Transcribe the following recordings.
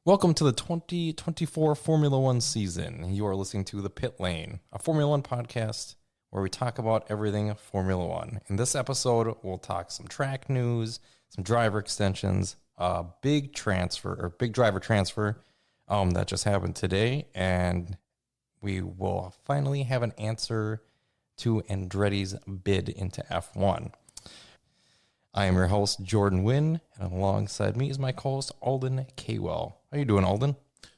Welcome to the 2024 Formula One season. You are listening to The Pit Lane, a Formula One podcast where we talk about everything Formula One. In this episode, we'll talk some track news, some driver extensions, a big driver transfer that just happened today, and we will finally have an answer to Andretti's bid into F1. I am your host, Jordan Wynn, and alongside me is my co-host, Alden Kwell. How you doing, Alden?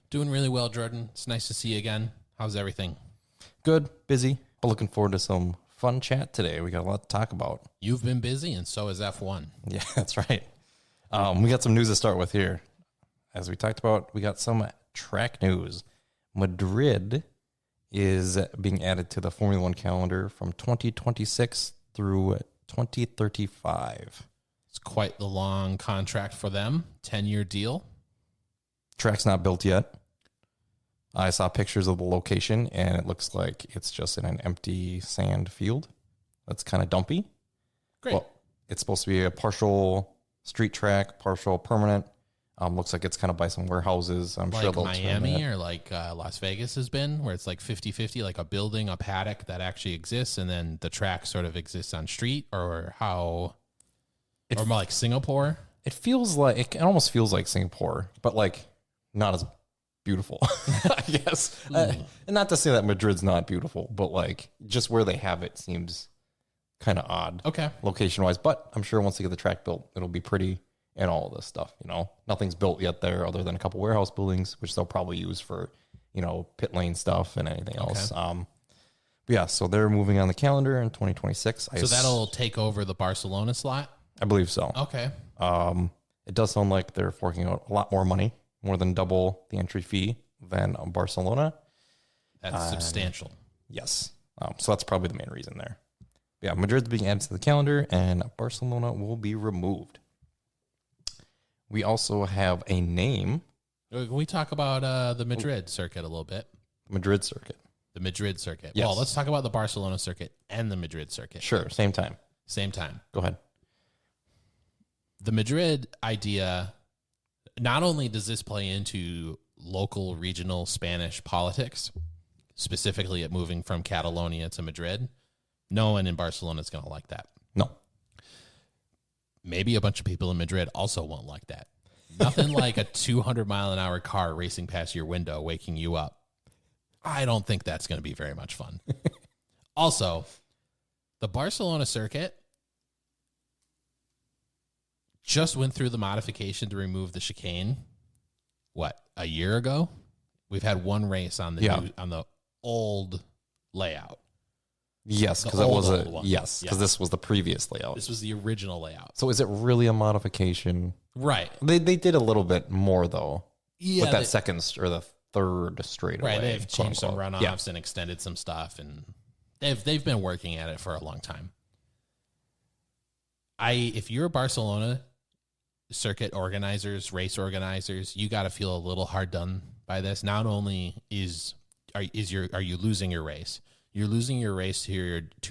Doing really well, Jordan. It's nice to see you again. How's everything? Good, busy, but looking forward to some fun chat today. We got a lot to talk about. You've been busy, and so is F1. Yeah, that's right. We got some news to start with here. As we talked about, we got some track news. Madrid is being added to the Formula One calendar from 2026 through 2035. It's quite the long contract for them. 10-year deal. Track's not built yet. I saw pictures of the location, and it looks like it's just in an empty sand field. That's kind of dumpy. Great. Well, it's supposed to be a partial street track, partial permanent. Looks like it's kind of by some warehouses. I'm sure like they'll Miami or like Las Vegas has been, where it's like 50-50, like a building, a paddock that actually exists, and then the track sort of exists on street, or how, or more like Singapore. It almost feels like Singapore, but like not as beautiful, I guess. And not to say that Madrid's not beautiful, but like just where they have it seems kind of odd. Okay. Location wise, but I'm sure once they get the track built, it'll be pretty. And all of this stuff, nothing's built yet there other than a couple warehouse buildings, which they'll probably use for, pit lane stuff and anything else. But yeah, so they're moving on the calendar in 2026. So that'll take over the Barcelona slot? I believe so. Okay. It does sound like they're forking out a lot more money, more than double the entry fee than Barcelona. That's substantial. Yes. So that's probably the main reason there. But yeah, Madrid's being added to the calendar and Barcelona will be removed. We also have a name. Can we talk about the Madrid circuit a little bit? Madrid circuit. The Madrid circuit. Yes. Well, let's talk about the Barcelona circuit and the Madrid circuit. Sure, same time. Same time. Go ahead. The Madrid idea, not only does this play into local, regional Spanish politics, specifically at moving from Catalonia to Madrid, no one in Barcelona is going to like that. No. Maybe a bunch of people in Madrid also won't like that. Nothing like a 200-mile-an-hour car racing past your window, waking you up. I don't think that's going to be very much fun. Also, the Barcelona circuit just went through the modification to remove the chicane. What, a year ago? We've had one race on the old layout. Yes, because this was the previous layout. This was the original layout. So is it really a modification? Right. They did a little bit more though. Yeah. With that second or the third straightaway. Right. They've changed some unquote. runoffs and extended some stuff, and they've been working at it for a long time. If you're a Barcelona circuit organizers, race organizers, you got to feel a little hard done by this. Not only are you losing your race, you're losing your race to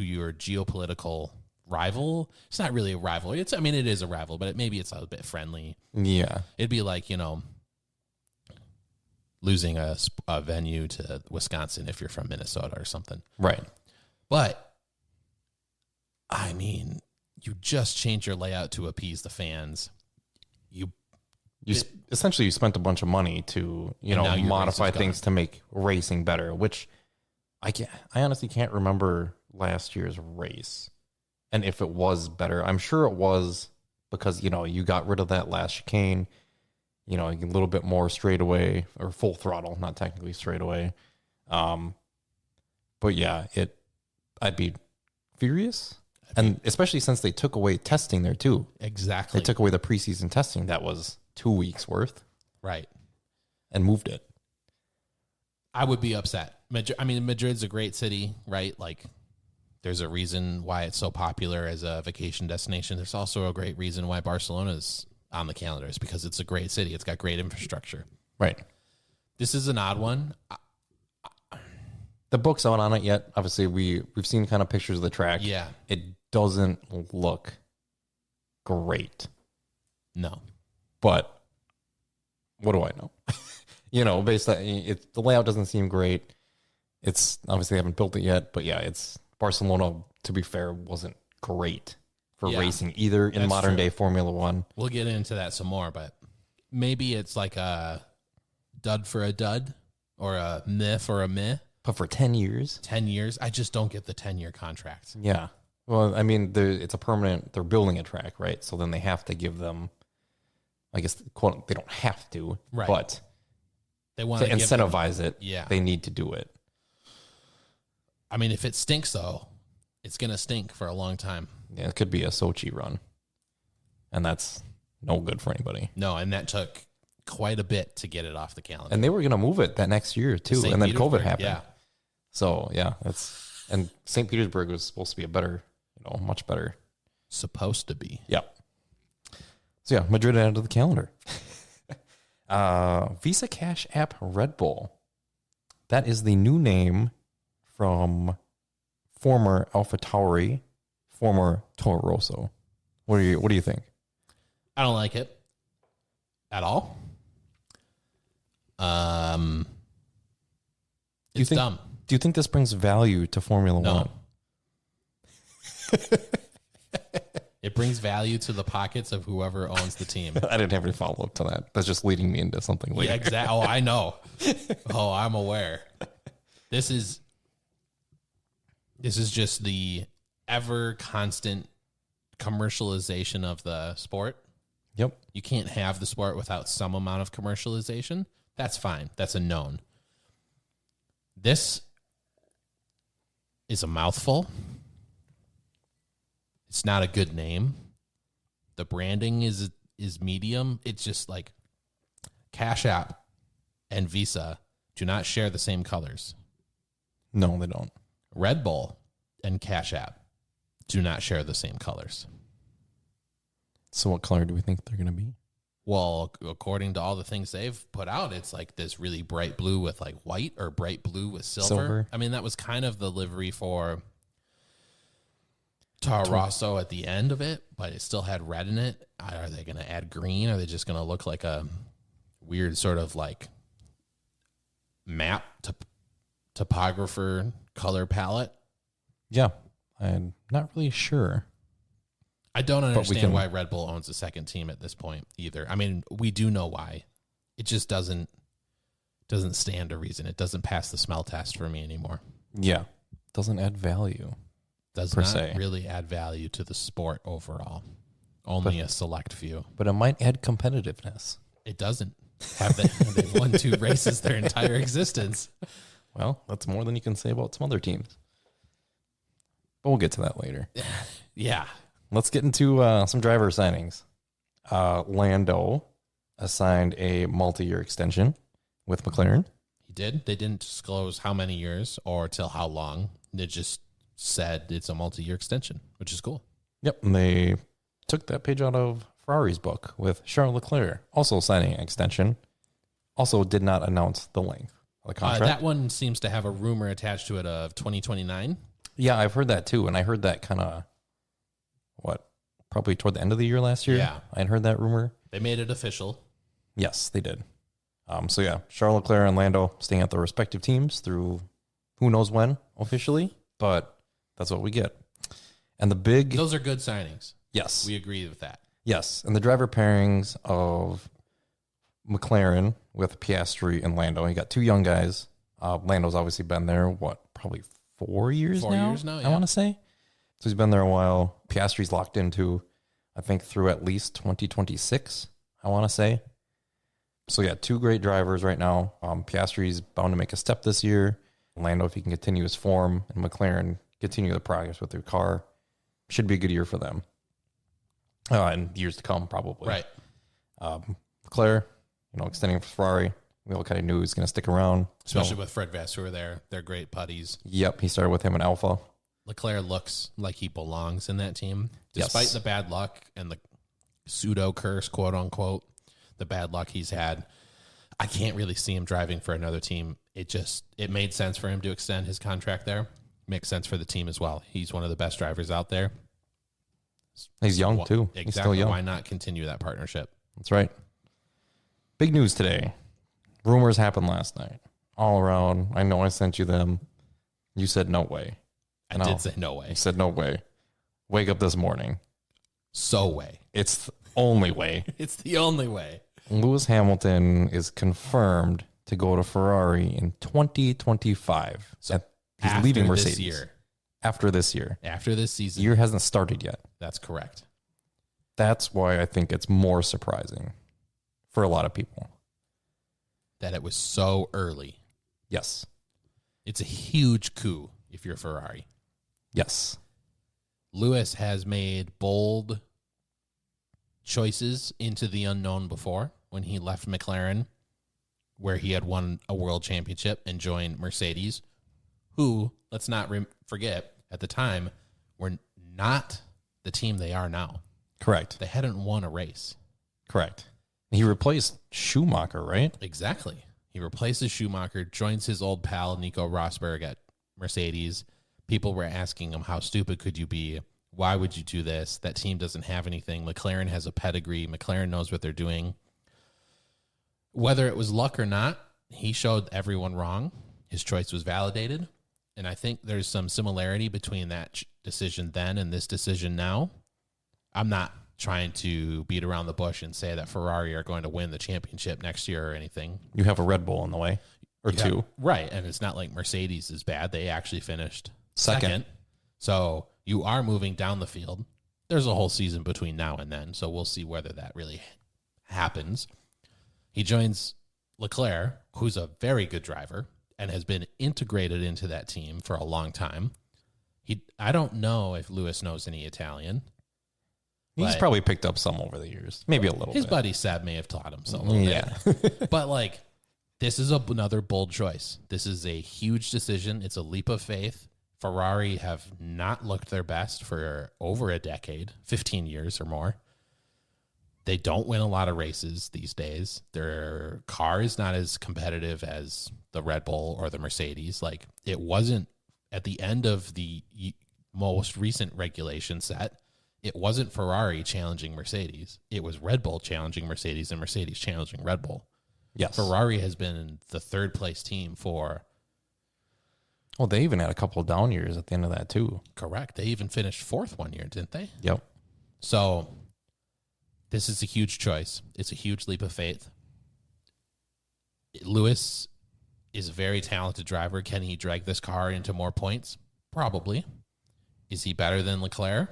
your geopolitical rival. It's not really a rival. It is a rival, but maybe it's a bit friendly. Yeah. It'd be like, losing a venue to Wisconsin if you're from Minnesota or something. Right. But, I mean, you just change your layout to appease the fans. Essentially you spent a bunch of money to, modify things to make racing better, which I honestly can't remember last year's race and if it was better. I'm sure it was because, you got rid of that last chicane, a little bit more straightaway or full throttle, not technically straightaway. But yeah, I'd be furious. And especially since they took away testing there too. Exactly. They took away the preseason testing. That was 2 weeks worth. Right. And moved it. I would be upset. Madrid's a great city, right? Like, there's a reason why it's so popular as a vacation destination. There's also a great reason why Barcelona's on the calendar. Is because it's a great city. It's got great infrastructure. Right. This is an odd one. The book's out on it yet. Obviously, we've seen kind of pictures of the track. Yeah. It doesn't look great. No. But what do I know? Based on the layout doesn't seem great. It's obviously they haven't built it yet, but yeah, it's Barcelona, to be fair, wasn't great for racing either in modern day Formula One. We'll get into that some more, but maybe it's like a dud for a dud or a meh for a meh. But for 10 years? 10 years? I just don't get the 10-year contracts. Yeah. Well, I mean, it's a permanent, they're building a track, right? So then they have to give them, I guess, quote, they don't have to, right. But they want to incentivize it. Yeah. They need to do it. I mean, if it stinks, though, it's going to stink for a long time. Yeah, it could be a Sochi run. And that's no good for anybody. No, and that took quite a bit to get it off the calendar. And they were going to move it that next year, too. And then COVID happened. Yeah. So, yeah, and St. Petersburg was supposed to be a better, much better. Supposed to be. Yeah. So, yeah, Madrid added to the calendar. Visa Cash App Red Bull. That is the new name from former AlphaTauri, former Toro Rosso. What do you think? I don't like it at all. It's dumb. Do you think this brings value to Formula One? It brings value to the pockets of whoever owns the team. I didn't have any follow up to that. That's just leading me into something later. Yeah, exactly. Oh, I know. Oh, I'm aware. This is just the ever constant commercialization of the sport. Yep. You can't have the sport without some amount of commercialization. That's fine. That's a known. This is a mouthful. It's not a good name. The branding is medium. It's just like Cash App and Visa do not share the same colors. No, they don't. Red Bull and Cash App do not share the same colors. So what color do we think they're going to be? Well, according to all the things they've put out, it's like this really bright blue with like white or bright blue with silver. I mean, that was kind of the livery for Toro Rosso at the end of it, but it still had red in it. Are they going to add green? Are they just going to look like a weird sort of like map topographer color palette? Yeah, I'm not really sure. I don't understand why Red Bull owns a second team at this point either. I mean, we do know why. It just doesn't stand to reason. It doesn't pass the smell test for me anymore. Yeah, doesn't add value. Does not really add value to the sport overall. Only a select few. But it might add competitiveness. It doesn't. They've won 2 races their entire existence. Well, that's more than you can say about some other teams. But we'll get to that later. Yeah. Let's get into some driver signings. Lando assigned a multi-year extension with McLaren. He did. They didn't disclose how many years or till how long. They just said it's a multi-year extension, which is cool. Yep, and they took that page out of Ferrari's book with Charles Leclerc also signing an extension. Also did not announce the length of the contract. That one seems to have a rumor attached to it of 2029. Yeah, I've heard that too, and I heard that kind of, probably toward the end of the year last year? Yeah. I had heard that rumor. They made it official. Yes, they did. So yeah, Charles Leclerc and Lando staying at their respective teams through who knows when officially, but that's what we get. And those are good signings. Yes. We agree with that. Yes. And the driver pairings of McLaren with Piastri and Lando. You got 2 young guys. Lando's obviously been there, probably 4 years now? 4 years now, yeah. I want to say. So he's been there a while. Piastri's locked into, I think, through at least 2026, I want to say. So yeah, 2 great drivers right now. Piastri's bound to make a step this year. Lando, if he can continue his form, and McLaren continue the progress with their car, should be a good year for them. And years to come, probably. Right. Leclerc, extending for Ferrari. We all kind of knew he was going to stick around. Especially with Fred Vasseur there. They're great putties. Yep, he started with him in Alpha. Leclerc looks like he belongs in that team. Despite the bad luck and the pseudo curse, quote unquote, the bad luck he's had, I can't really see him driving for another team. It made sense for him to extend his contract there. Makes sense for the team as well. He's one of the best drivers out there. He's young too. Exactly. He's still young. Why not continue that partnership? That's right. big news today. Rumors happened last night all around. I know I sent you them. You said no way. I did say no way. You said no way. Wake up this morning. So way. It's the only way. It's the only way. Lewis Hamilton is confirmed to go to Ferrari in 2025. So he's leaving Mercedes. This year. After this year. After this The season. year hasn't started yet. That's correct. That's why I think it's more surprising for a lot of people. That it was so early. Yes. It's a huge coup if you're Ferrari. Yes. Lewis has made bold choices into the unknown before when he left McLaren, where he had won a world championship, and joined Mercedes, who, let's not forget, at the time, were not the team they are now. Correct. They hadn't won a race. Correct. He replaced Schumacher, right? Exactly. He replaces Schumacher, joins his old pal Nico Rosberg at Mercedes. People were asking him, how stupid could you be? Why would you do this? That team doesn't have anything. McLaren has a pedigree. McLaren knows what they're doing. Whether it was luck or not, he showed everyone wrong. His choice was validated. And I think there's some similarity between that decision then and this decision now. I'm not trying to beat around the bush and say that Ferrari are going to win the championship next year or anything. You have a Red Bull in the way, or two. Right, and it's not like Mercedes is bad. They actually finished Second. So you are moving down the field. There's a whole season between now and then, so we'll see whether that really happens. He joins Leclerc, who's a very good driver and has been integrated into that team for a long time. I don't know if Lewis knows any Italian. He's probably picked up some over the years. Maybe a little His bit. buddy Seb may have taught him some a little bit. But, like, this is another bold choice. This is a huge decision. It's a leap of faith. Ferrari have not looked their best for over a decade, 15 years or more. They don't win a lot of races these days. Their car is not as competitive as the Red Bull or the Mercedes. Like, it wasn't at the end of the most recent regulation set. It wasn't Ferrari challenging Mercedes. It was Red Bull challenging Mercedes and Mercedes challenging Red Bull. Yes. Ferrari has been the third place team for... Well, they even had a couple of down years at the end of that, too. Correct. They even finished fourth one year, didn't they? Yep. So this is a huge choice. It's a huge leap of faith. Lewis is a very talented driver. Can he drag this car into more points? Probably. Is he better than Leclerc?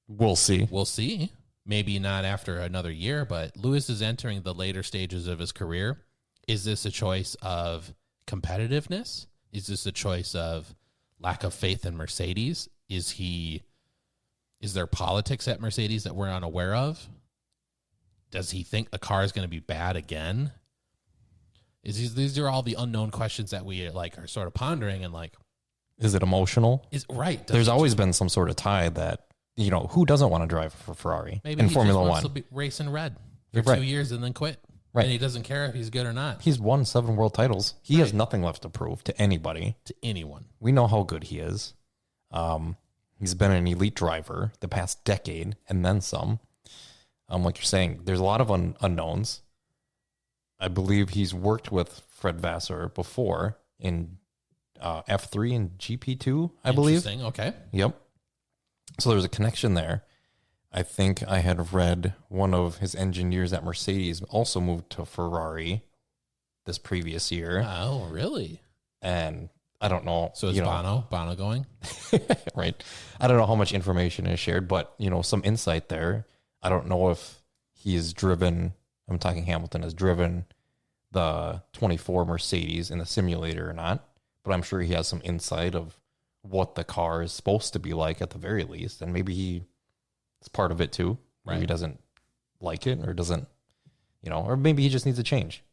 We'll see. We'll see. Maybe not after another year, but Lewis is entering the later stages of his career. Is this a choice of competitiveness? Is this a choice of lack of faith in Mercedes? Is there politics at Mercedes that we're unaware of? Does he think the car is going to be bad again? These are all the unknown questions that we are sort of pondering and Is it emotional? is right. There's always been some sort of tie that, who doesn't want to drive for Ferrari maybe in he Formula just One? wants to be racing red for Right. 2 years and then quit. Right. And he doesn't care if he's good or not He's won 7 world titles. He has nothing left to prove to anybody. to anyone. We know how good he is. He's been an elite driver the past decade and then some. Like you're saying, there's a lot of unknowns. I believe he's worked with Fred Vassar before in F3 and GP2, I believe. Interesting. Okay. Yep. So there's a connection there. I think I had read one of his engineers at Mercedes also moved to Ferrari this previous year. Oh, really? And I don't know. So is Bono going? Right. I don't know how much information is shared, but, some insight there. I don't know if he has driven, I'm talking Hamilton, has driven the 24 Mercedes in the simulator or not, but I'm sure he has some insight of what the car is supposed to be like at the very least. And maybe it's part of it too. Maybe he doesn't like it or doesn't, or maybe he just needs a change.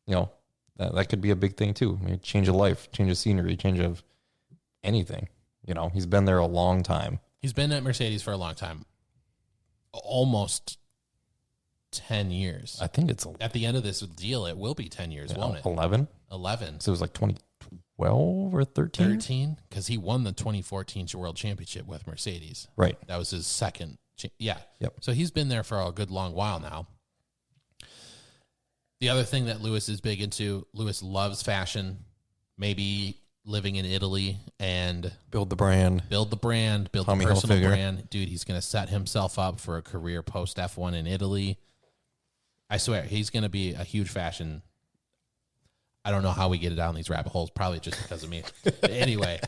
That could be a big thing too. Maybe change of life, change of scenery, change of anything. He's been there a long time. He's been at Mercedes for a long time. Almost 10 years. I think it's At the end of this deal, it will be 10 years, won't it? 11. 11. So it was like 2012 or 13? 13? Because he won the 2014 World Championship with Mercedes. Right. That was his 2nd. Yeah. Yep. So he's been there for a good long while now. The other thing that Lewis is big into, Lewis loves fashion, maybe living in Italy and Build the brand. build the Tommy personal Hilfiger. brand. Dude, he's going to set himself up for a career post F1 in Italy. I swear, he's going to be a huge fashion. I don't know how we get it down these rabbit holes, probably just because of me. Anyway,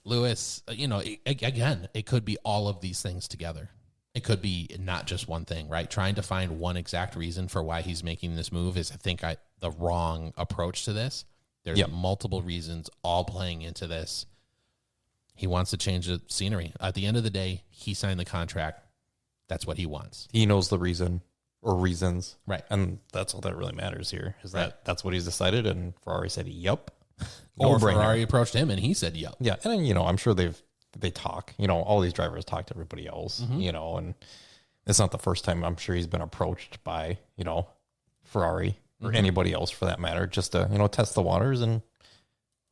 Lewis, again, it could be all of these things together. It could be not just one thing, right? Trying to find one exact reason for why he's making this move is, I think, the wrong approach to this. There's multiple reasons all playing into this. He wants to change the scenery. At the end of the day, he signed the contract. That's what he wants. He knows the reason or reasons. Right. And that's all that really matters here is that that's what he's decided. And Ferrari said, yep. Or Ferrari approached him and he said, yep. Yeah. And then, I'm sure they talk, all these drivers talk to everybody else, and it's not the first time I'm sure he's been approached by, Ferrari or anybody else for that matter, just to, test the waters and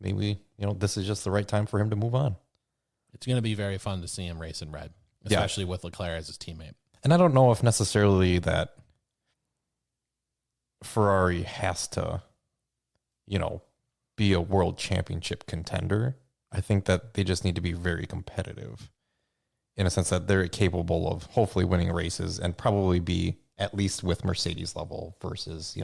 maybe, this is just the right time for him to move on. It's going to be very fun to see him race in red, especially with Leclerc as his teammate. And I don't know if necessarily that Ferrari has to, be a world championship contender. I think that they just need to be very competitive in a sense that they're capable of hopefully winning races and probably be at least with Mercedes level versus,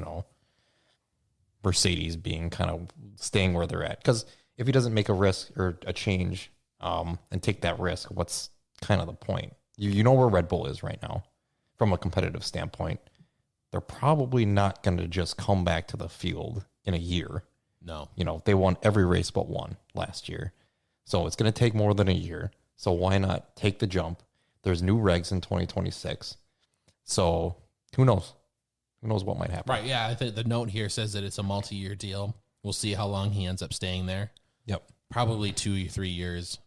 Mercedes being kind of staying where they're at. Because if he doesn't make a risk or a change and take that risk, what's kind of the point? You know where Red Bull is right now from a competitive standpoint. They're probably not going to just come back to the field in a year. No. They won every race but one last year. So it's going to take more than a year. So why not take the jump? There's new regs in 2026. So who knows? Who knows what might happen? Right. Yeah. I think the note here says that it's a multi-year deal. We'll see how long he ends up staying there. Yep. Probably 2 or 3 years.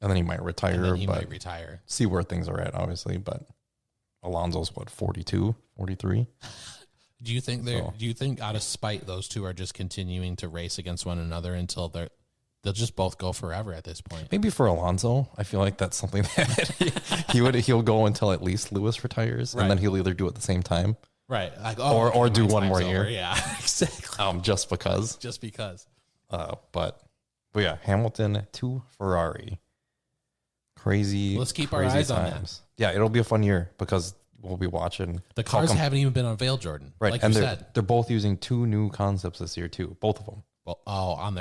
And then he might retire. Might retire. See where things are at, obviously. But Alonso's 42, 43? Do you think out of spite those two are just continuing to race against one another until they'll just both go forever at this point? Maybe for Alonso, I feel like that's something that he'll go until at least Lewis retires, and then he'll either do it at the same time, right? Like, or do one more year. Yeah, exactly. Just because. But yeah, Hamilton to Ferrari. Crazy. Let's keep our eyes on that. Yeah, it'll be a fun year because we'll be watching. The cars haven't even been unveiled, Jordan. Right, like and you said, they're both using two new concepts this year too. Both of them. Well, on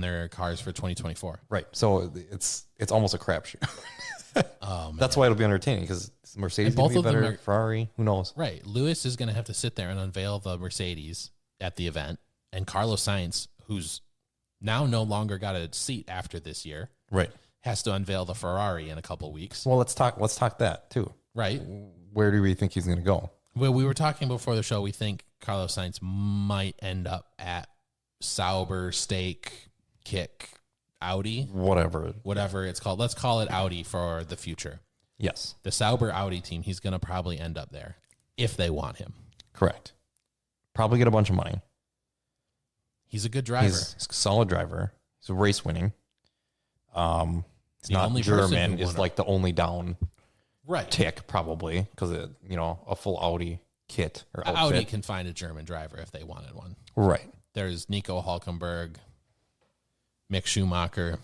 their cars for 2024. Right. So it's almost a crapshoot. Oh, man. That's why it'll be entertaining because Mercedes will be better. Ferrari, who knows? Right. Lewis is going to have to sit there and unveil the Mercedes at the event, and Carlos Sainz, who's now no longer got a seat after this year, right, has to unveil the Ferrari in a couple weeks. Well, let's talk that too. Right. Where do we think he's going to go? Well, we were talking before the show. We think Carlos Sainz might end up at Sauber, Steak, Kick, Audi, whatever it's called. Let's call it Audi for the future. Yes, the Sauber Audi team. He's going to probably end up there if they want him. Correct. Probably get a bunch of money. He's a good driver. He's a solid driver. He's a race winning. It's not German. Is like the only down tick probably because a full Audi kit or outfit. Audi can find a German driver if they wanted one. Right. There's Nico Hülkenberg, Mick Schumacher.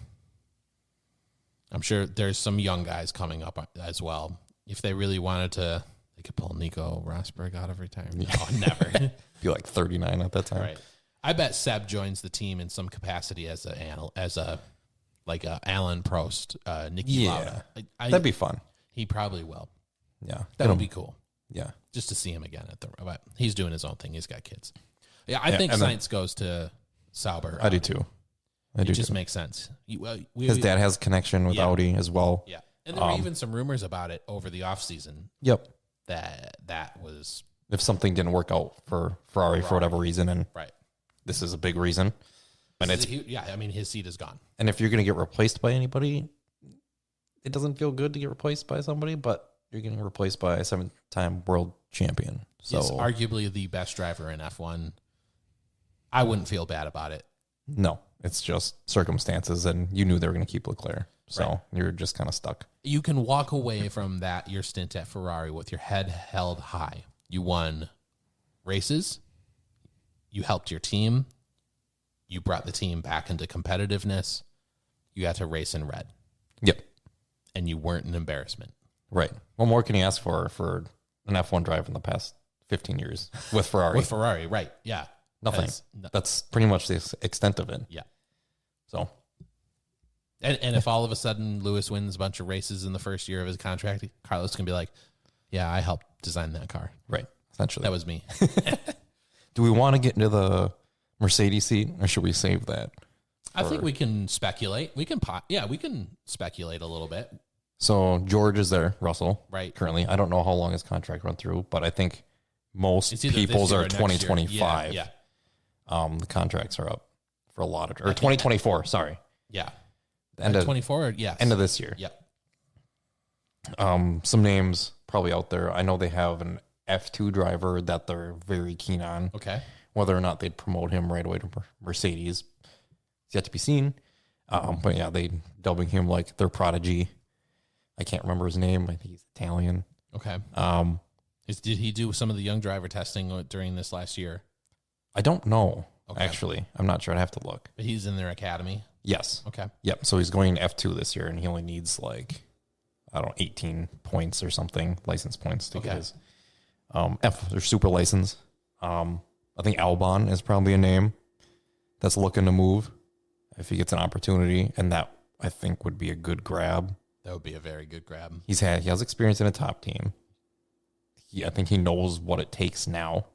I'm sure there's some young guys coming up as well. If they really wanted to, they could pull Nico Rosberg out of retirement. No, never. Be like 39 at that time. Right. I bet Seb joins the team in some capacity as a Alan Prost, Nicky Lauda. That'd be fun. He probably will. Yeah, that would be cool. Yeah, just to see him again but he's doing his own thing. He's got kids. Yeah, I think Sainz goes to Sauber. I do too. It just makes sense. His dad has a connection with Audi as well. Yeah, and there were even some rumors about it over the offseason. Yep. That was if something didn't work out for Ferrari for whatever reason, and this is a big reason. And his seat is gone. And if you're going to get replaced by anybody, it doesn't feel good to get replaced by somebody, but you're getting replaced by a 7-time world champion. So he's arguably the best driver in F1. I wouldn't feel bad about it. No, it's just circumstances, and you knew they were going to keep Leclerc. So you're just kind of stuck. You can walk away from your stint at Ferrari with your head held high. You won races. You helped your team. You brought the team back into competitiveness. You got to race in red. Yep. And you weren't an embarrassment. Right. What more can you ask for an F1 driver in the past 15 years with Ferrari? With Ferrari, right. Yeah. Nothing. That's pretty much the extent of it. Yeah. So. And if all of a sudden Lewis wins a bunch of races in the first year of his contract, Carlos can be like, yeah, I helped design that car. Right. Essentially. That was me. Do we want to get into the Mercedes seat, or should we save that? I think we can speculate. We can speculate a little bit. So George is there, Russell. Right. Currently. I don't know how long his contract run through, but I think most people's are 2025. Yeah. The contracts are up for a lot of, or 2024, sorry. Yeah. End of 24, yes. End of this year. Yep. Some names probably out there. I know they have an F2 driver that they're very keen on. Okay. Whether or not they'd promote him right away to Mercedes, it's yet to be seen. But yeah, they dubbing him like their prodigy. I can't remember his name. I think he's Italian. Okay. Did he do some of the young driver testing during this last year? I don't know, Okay. actually. I'm not sure. I'd have to look. But he's in their academy? Yes. Okay. Yep. So he's going F2 this year, and he only needs 18 points or something, license points to get his F or super license. I think Albon is probably a name that's looking to move if he gets an opportunity, and that I think would be a good grab. That would be a very good grab. He has experience in a top team. I think he knows what it takes now,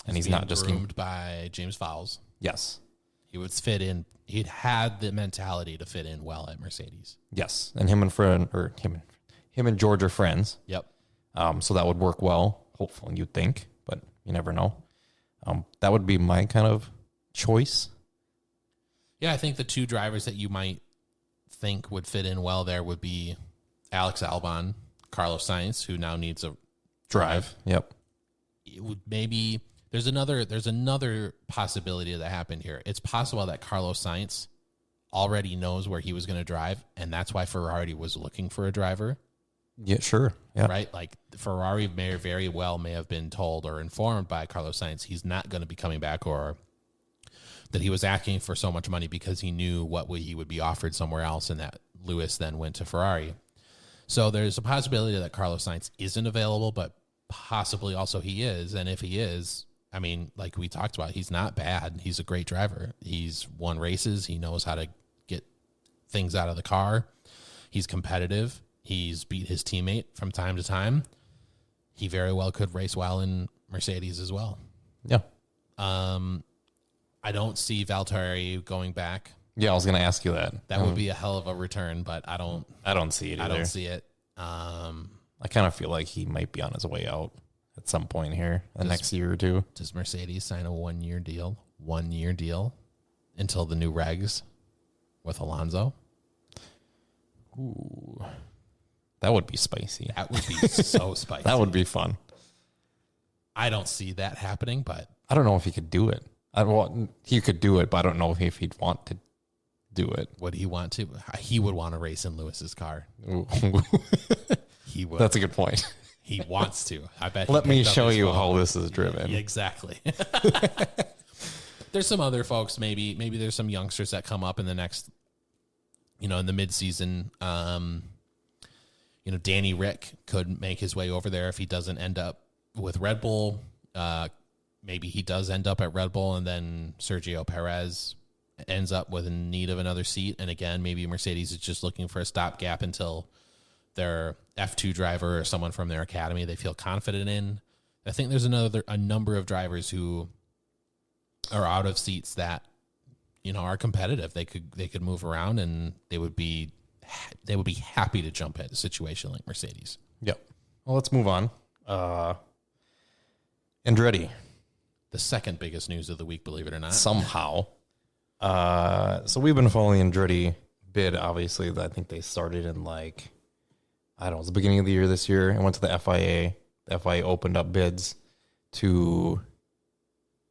and he's not just groomed by James Fowles. Yes, he would fit in. He'd had the mentality to fit in well at Mercedes. Yes, and him and George are friends. Yep. So that would work well. Hopefully, you'd think, but you never know. That would be my kind of choice. Yeah, I think the two drivers that you might think would fit in well there would be Alex Albon, Carlos Sainz, who now needs a drive. Yep. It would maybe there's another possibility that happened here. It's possible that Carlos Sainz already knows where he was going to drive, and that's why Ferrari was looking for a driver. Yeah, sure. Yeah. Right? Like Ferrari may have been told or informed by Carlos Sainz he's not going to be coming back, or that he was asking for so much money because he knew what he would be offered somewhere else, and that Lewis then went to Ferrari. So there's a possibility that Carlos Sainz isn't available, but possibly also he is. And if he is, I mean, like we talked about, he's not bad. He's a great driver. He's won races. He knows how to get things out of the car. He's competitive. He's beat his teammate from time to time. He very well could race well in Mercedes as well. Yeah. I don't see Valtteri going back. Yeah, I was going to ask you that. That would be a hell of a return, but I don't see it either. I don't see it. I kind of feel like he might be on his way out at some point here, the next year or two. Does Mercedes sign a 1 year deal? 1 year deal until the new regs with Alonso? Ooh. That would be spicy. That would be so spicy. That would be fun. I don't see that happening, but I don't know if he could do it. He could do it, but I don't know if he'd want to do it. Would he want to? He would want to race in Lewis's car. He would. That's a good point. He wants to. I bet. Let me show you how this is driven. Yeah, exactly. There's some other folks. Maybe there's some youngsters that come up in the next, in the midseason. Danny Rick could make his way over there if he doesn't end up with Red Bull. Maybe he does end up at Red Bull, and then Sergio Perez ends up with a need of another seat. And again, maybe Mercedes is just looking for a stopgap until their F2 driver or someone from their academy they feel confident in. I think there's a number of drivers who are out of seats that are competitive. They could move around, and they would be happy to jump at a situation like Mercedes. Yep. Well, let's move on. Andretti. The second biggest news of the week, believe it or not. Somehow. So we've been following Andretti bid, obviously. I think they started in it was the beginning of the year this year, and went to the FIA. The FIA opened up bids to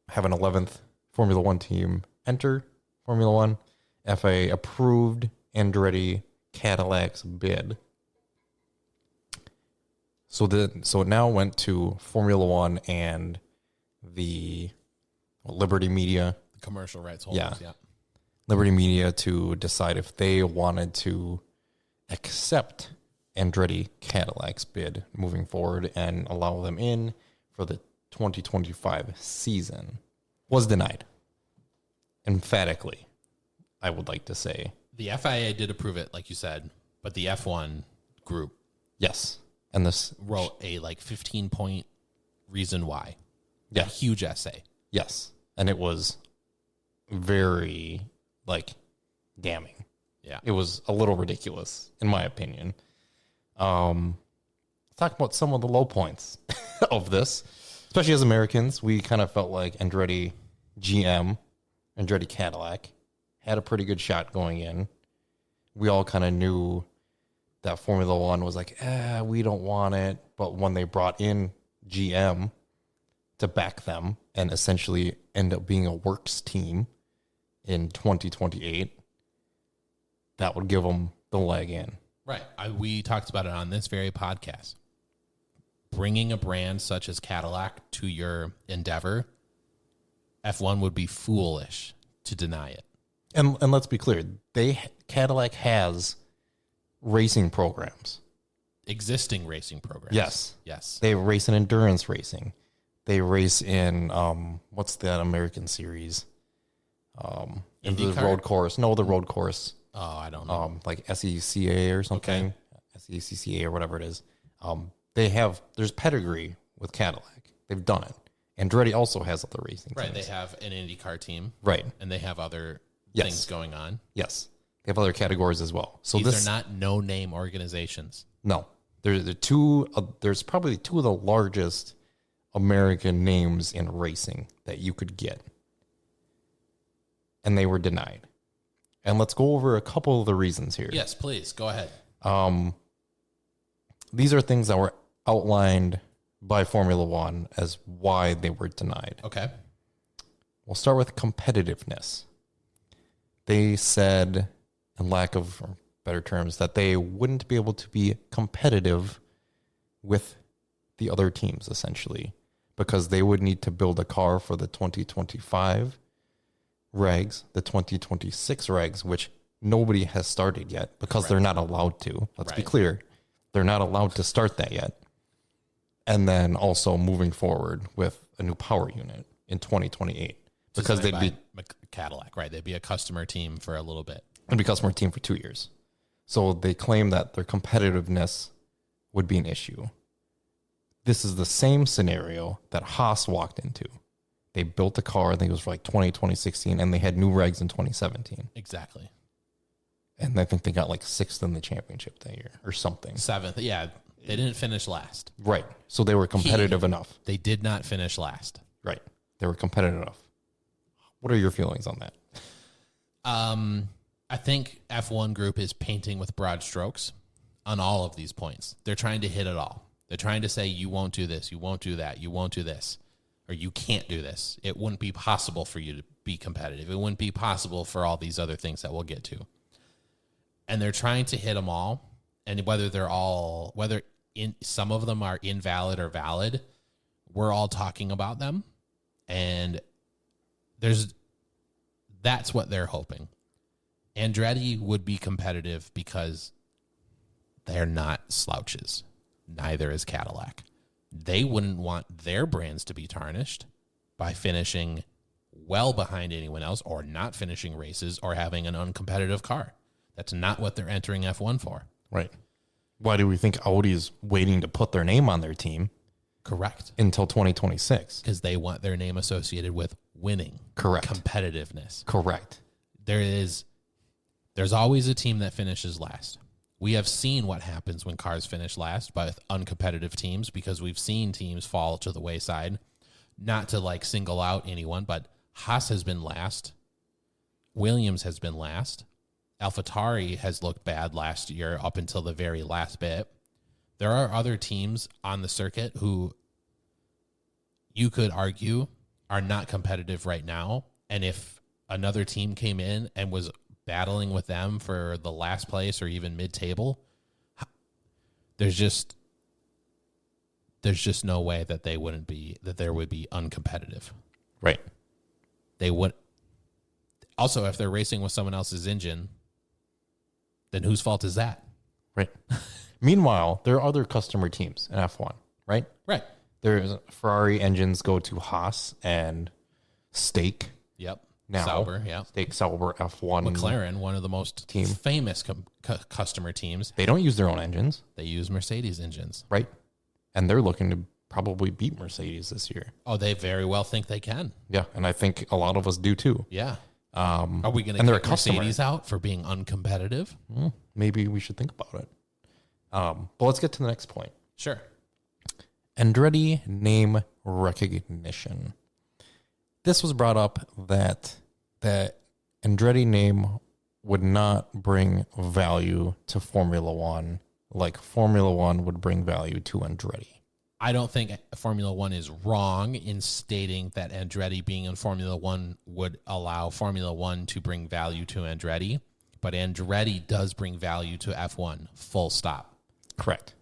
have an 11th Formula One team enter Formula One. FIA approved Andretti Cadillac's bid. So it now went to Formula One and the Liberty Media. Commercial rights holders, yeah. Liberty Media to decide if they wanted to accept Andretti Cadillac's bid moving forward and allow them in for the 2025 season. Was denied. Emphatically, I would like to say. The FIA did approve it, like you said, but the F1 group Yes. And this wrote a 15-point reason why. Yeah. A huge essay. Yes. And it was very damning. Yeah. It was a little ridiculous, in my opinion. Let's talk about some of the low points of this. Especially as Americans, we kind of felt like Andretti Cadillac, had a pretty good shot going in. We all kind of knew that Formula One was we don't want it. But when they brought in GM to back them and essentially end up being a works team in 2028, that would give them the leg in. Right. We talked about it on this very podcast. Bringing a brand such as Cadillac to your endeavor, F1 would be foolish to deny it. And let's be clear, Cadillac has racing programs. Existing racing programs. Yes. They race in endurance racing. They race in, what's that American series? The road course. No, the road course. Oh, I don't know. Like SECA or something. Okay. SECCA or whatever it is. There's pedigree with Cadillac. They've done it. Andretti also has other racing teams. They have an IndyCar team. Right. And they have other things going on. Yes. They have other categories as well. So these are not no-name organizations. No. There's probably two of the largest American names in racing that you could get. And they were denied. And let's go over a couple of the reasons here. Yes, please. Go ahead. These are things that were outlined by Formula One as why they were denied. Okay. We'll start with competitiveness. They said, in lack of better terms, that they wouldn't be able to be competitive with the other teams, essentially, because they would need to build a car for the 2025 regs, the 2026 regs, which nobody has started yet because they're not allowed to. Let's be clear. They're not allowed to start that yet. And then also moving forward with a new power unit in 2028 because they'd be Cadillac, right? They'd be a customer team for a little bit. It'd be a customer team for 2 years. So they claim that their competitiveness would be an issue. This is the same scenario that Haas walked into. They built a car, I think it was for 2016, and they had new regs in 2017. Exactly. And I think they got 6th in the championship that year or something. 7th, yeah. They didn't finish last. Right. So they were competitive enough. They did not finish last. Right. They were competitive enough. What are your feelings on that? I think F1 Group is painting with broad strokes on all of these points. They're trying to hit it all. They're trying to say, you won't do this, you won't do that, you won't do this, or you can't do this. It wouldn't be possible for you to be competitive. It wouldn't be possible for all these other things that we'll get to. And they're trying to hit them all. And whether some of them are invalid or valid, we're all talking about them. And that's what they're hoping. Andretti would be competitive because they're not slouches. Neither is Cadillac. They wouldn't want their brands to be tarnished by finishing well behind anyone else or not finishing races or having an uncompetitive car. That's not what they're entering F1 for. Right. Why do we think Audi is waiting to put their name on their team? Correct. Until 2026. Because they want their name associated with winning. Correct. Competitiveness. Correct. There's always a team that finishes last. We have seen what happens when cars finish last by uncompetitive teams because we've seen teams fall to the wayside. Not to single out anyone, but Haas has been last. Williams has been last. AlphaTauri has looked bad last year up until the very last bit. There are other teams on the circuit who you could argue are not competitive right now. And if another team came in and was battling with them for the last place or even mid-table, there's just no way that there would be uncompetitive. Right. They would also, if they're racing with someone else's engine, then whose fault is that? Right. Meanwhile, there are other customer teams in F1, right? Right. There's Ferrari engines go to Haas and Stake. Yep. Now, Sauber, yeah. Stake Sauber F1. McLaren, one of the most famous customer teams. They don't use their own engines. They use Mercedes engines. Right. And they're looking to probably beat Mercedes this year. Oh, they very well think they can. Yeah. And I think a lot of us do too. Yeah. Are we going to kick Mercedes out for being uncompetitive? Maybe we should think about it. But let's get to the next point. Sure. Andretti name recognition. This was brought up that the Andretti name would not bring value to Formula One like Formula One would bring value to Andretti. I don't think Formula One is wrong in stating that Andretti being in Formula One would allow Formula One to bring value to Andretti, but Andretti does bring value to F1, full stop. Correct.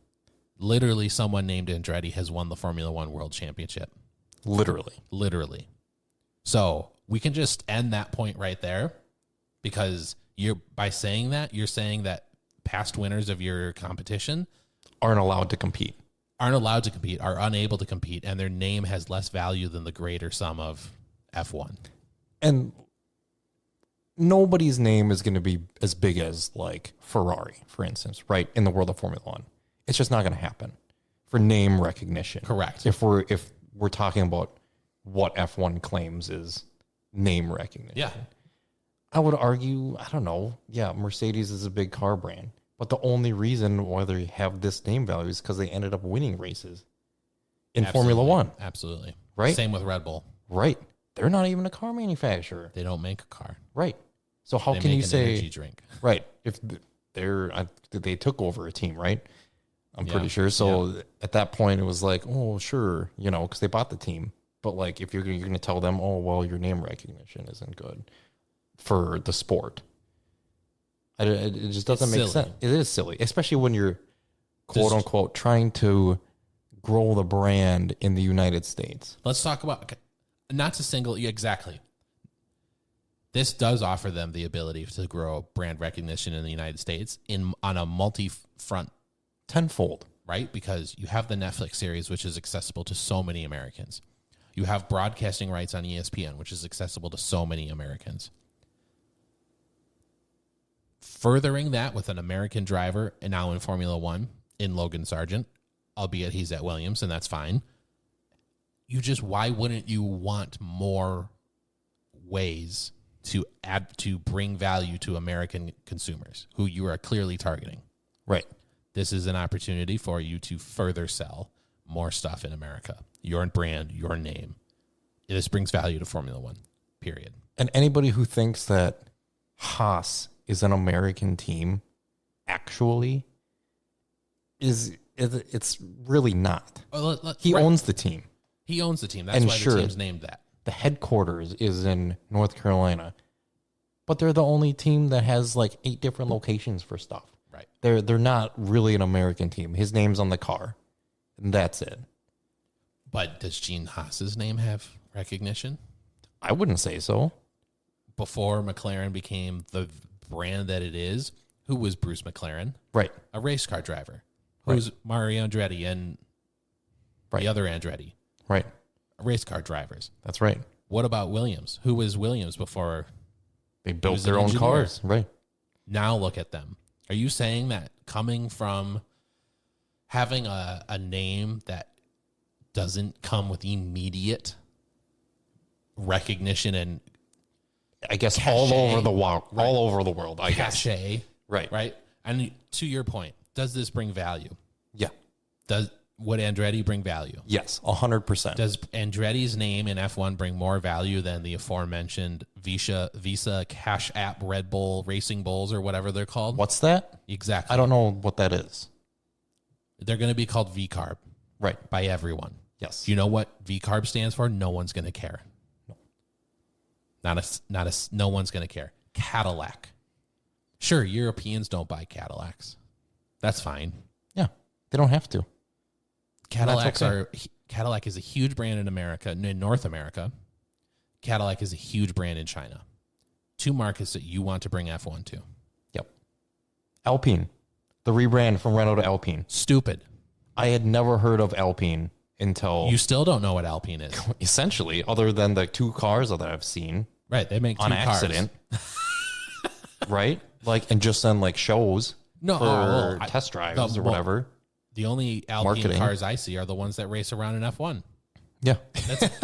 Literally, someone named Andretti has won the Formula One World Championship. Literally. So we can just end that point right there, because by saying that, you're saying that past winners of your competition aren't allowed to compete. Are unable to compete, and their name has less value than the greater sum of F1. And nobody's name is going to be as big as like Ferrari, for instance, right? In the world of Formula One. It's just not going to happen for name recognition. Correct. If we're talking about what F1 claims is name recognition. Yeah. I would argue, I don't know. Yeah, Mercedes is a big car brand. But the only reason why they have this name value is because they ended up winning races in Formula One. Absolutely. Right? Same with Red Bull. Right. They're not even a car manufacturer. They don't make a car. Right. So how They can make you an say... energy drink. Right. If they took over a team, right? I'm pretty sure. So at that point, it was like, oh, sure, because they bought the team. But like, if you're going to tell them, oh, well, your name recognition isn't good for the sport. It just doesn't make sense. It is silly, especially when you're, quote unquote, trying to grow the brand in the United States. Let's talk about, not to single, exactly. This does offer them the ability to grow brand recognition in the United States on a multi-front. Tenfold. Right? Because you have the Netflix series, which is accessible to so many Americans. You have broadcasting rights on ESPN, which is accessible to so many Americans. Furthering that with an American driver, and now in Formula One, in Logan Sargent, albeit he's at Williams, and that's fine. Why wouldn't you want more ways to bring value to American consumers who you are clearly targeting? Right. This is an opportunity for you to further sell more stuff in America. Your brand, your name. This brings value to Formula One, period. And anybody who thinks that Haas is an American team actually it's really not. He owns the team. He owns the team. That's why the team's named that. The headquarters is in North Carolina, but they're the only team that has like 8 different locations for stuff. Right. They're not really an American team. His name's on the car, and that's it. But does Gene Haas's name have recognition? I wouldn't say so. Before McLaren became the brand that it is, who was Bruce McLaren? Right. A race car driver. Who's Mario Andretti and the other Andretti? Right. Race car drivers. That's right. What about Williams? Who was Williams before? They built their own cars. Right. Now look at them. Are you saying that coming from having a name that doesn't come with immediate recognition and I guess cachet, all over the world, I guess. Cachet. Right. And to your point, does this bring value? Yeah. Would Andretti bring value? Yes, 100%. Does Andretti's name in F1 bring more value than the aforementioned Visa, Cash App, Red Bull, Racing Bulls, or whatever they're called? What's that? Exactly. I don't know what that is. They're going to be called VCARB. Right. By everyone. Yes. Do you know what VCARB stands for? No one's going to care. No one's going to care. Cadillac. Sure, Europeans don't buy Cadillacs. That's fine. Yeah, they don't have to. Cadillac is a huge brand in America, in North America. Cadillac is a huge brand in China. 2 markets that you want to bring F1 to. Yep. Alpine, the rebrand from Renault to Alpine. Stupid. I had never heard of Alpine until You still don't know what Alpine is. essentially, other than the 2 cars that I've seen Right. They make 2 on cars. accident. Right? Like, and just then like shows for test drives or whatever. The only Alpine Marketing. cars I see are the ones that race around in F1. Yeah.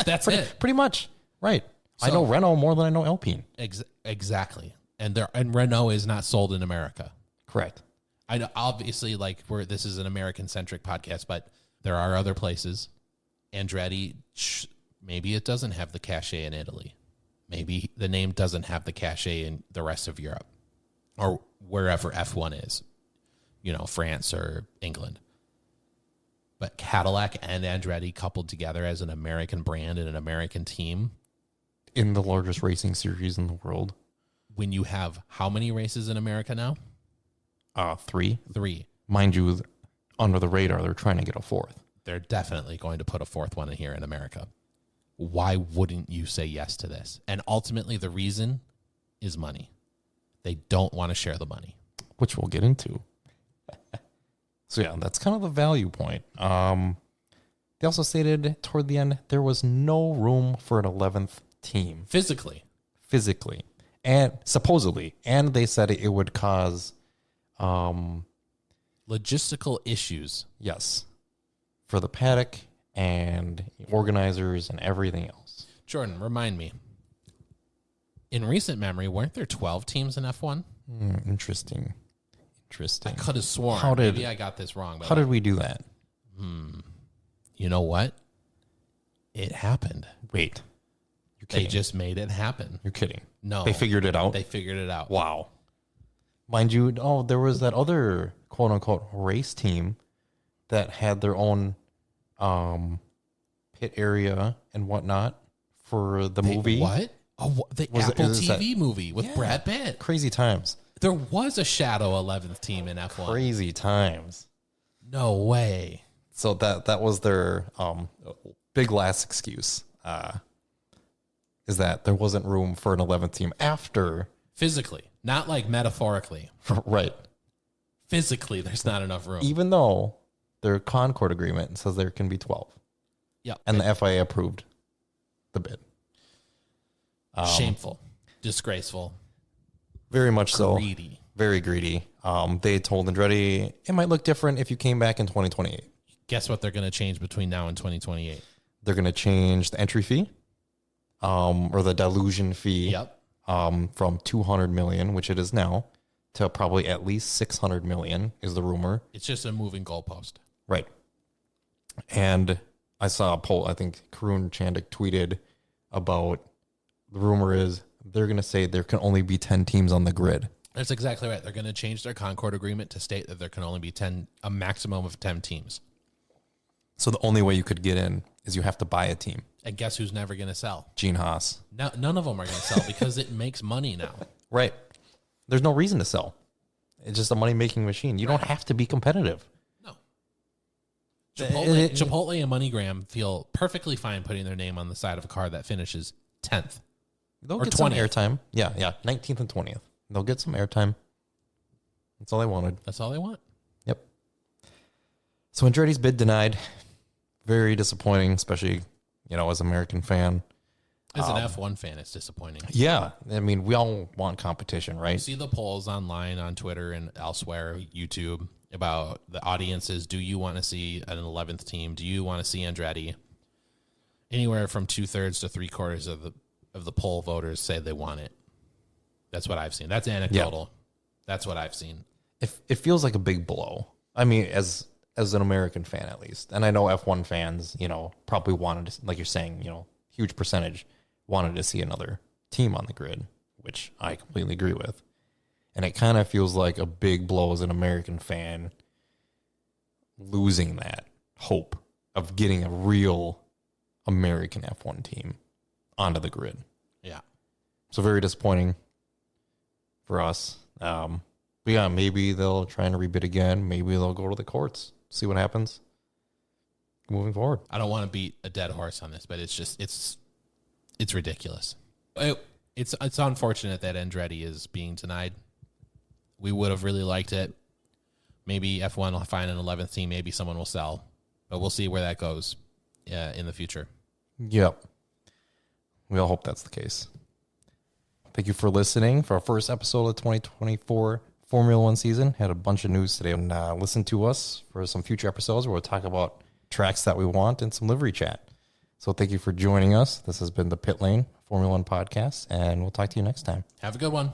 That's it. Pretty much. Right. I So- know Renault more than I know Alpine. Exactly. And Renault is not sold in America. Correct. I know, obviously, like this is an American-centric podcast, but there are other places. Andretti, maybe it doesn't have the cachet in Italy. Maybe the name doesn't have the cachet in the rest of Europe or wherever F1 is, France or England. But Cadillac and Andretti coupled together as an American brand and an American team. In the largest racing series in the world. When you have how many races in America now? 3. 3. Mind you, under the radar, they're trying to get a 4th. They're definitely going to put a 4th one in here in America. Why wouldn't you say yes to this? And ultimately, the reason is money. They don't want to share the money. Which we'll get into. So, yeah, that's kind of the value point. They also stated toward the end, there was no room for an 11th team. Physically. And supposedly. And they said it would cause... logistical issues. Yes. For the paddock and organizers and everything else. Jordan, remind me. In recent memory, weren't there 12 teams in F1? Interesting. I could have sworn. Maybe I got this wrong. But how did we do that? You know what? It happened. Wait. You're They kidding. just made it happen. You're kidding. No. They figured it out? They figured it out. Wow. Mind you, there was that other quote-unquote race team that had their own pit area and whatnot for the movie. What? Oh, the Was it- Apple is TV movie with Yeah. Brad Pitt. Crazy times. There was a Shadow 11th team in F1. Crazy times. No way. So that was their big last excuse. Is that there wasn't room for an 11th team after. Physically, not like metaphorically. Right. Physically, there's not enough room. Even though their Concord agreement says there can be 12. Yeah. And the FIA approved the bid. Shameful. Disgraceful. Very much so. Greedy. Very greedy. They told Andretti it might look different if you came back in 2028. Guess what they're going to change between now and 2028? They're going to change the entry fee, or the dilution fee, Yep. from 200 million, which it is now, to probably at least 600 million is the rumor. It's just a moving goalpost. Right. And I saw a poll. I think Karun Chandik tweeted about the rumor is they're going to say there can only be 10 teams on the grid. That's exactly right. They're going to change their Concord agreement to state that there can only be a maximum of 10 teams. So the only way you could get in is you have to buy a team. And guess who's never going to sell? Gene Haas. No, none of them are going to sell because it makes money now. Right. There's no reason to sell. It's just a money-making machine. You don't have to be competitive. No. Chipotle and MoneyGram feel perfectly fine putting their name on the side of a car that finishes 10th. They'll Or get some 20th. airtime. Yeah. 19th and 20th. They'll get some airtime. That's all they wanted. That's all they want. Yep. So Andretti's bid denied. Very disappointing, especially, as an American fan. As an F1 fan, it's disappointing. Yeah. I mean, we all want competition, right? See the polls online on Twitter and elsewhere, YouTube, about the audiences. Do you want to see an 11th team? Do you want to see Andretti? Anywhere from 2/3 to 3/4 of the poll voters say they want it. That's what I've seen. That's anecdotal. That's what I've seen. It feels like a big blow. I mean, as an American fan, at least. And I know F1 fans, probably wanted to, like you're saying, huge percentage wanted to see another team on the grid, which I completely agree with. And it kind of feels like a big blow as an American fan losing that hope of getting a real American F1 team onto the grid. Yeah. So very disappointing for us. But yeah, maybe they'll try and rebid again. Maybe they'll go to the courts, see what happens moving forward. I don't want to beat a dead horse on this, but it's It's ridiculous. It's unfortunate that Andretti is being denied. We would have really liked it. Maybe F1 will find an 11th team. Maybe someone will sell. But we'll see where that goes in the future. Yep. We all hope that's the case. Thank you for listening for our first episode of 2024 Formula One season. Had a bunch of news today. And listen to us for some future episodes where we'll talk about tracks that we want and some livery chat. So thank you for joining us. This has been the Pit Lane Formula One podcast, and we'll talk to you next time. Have a good one.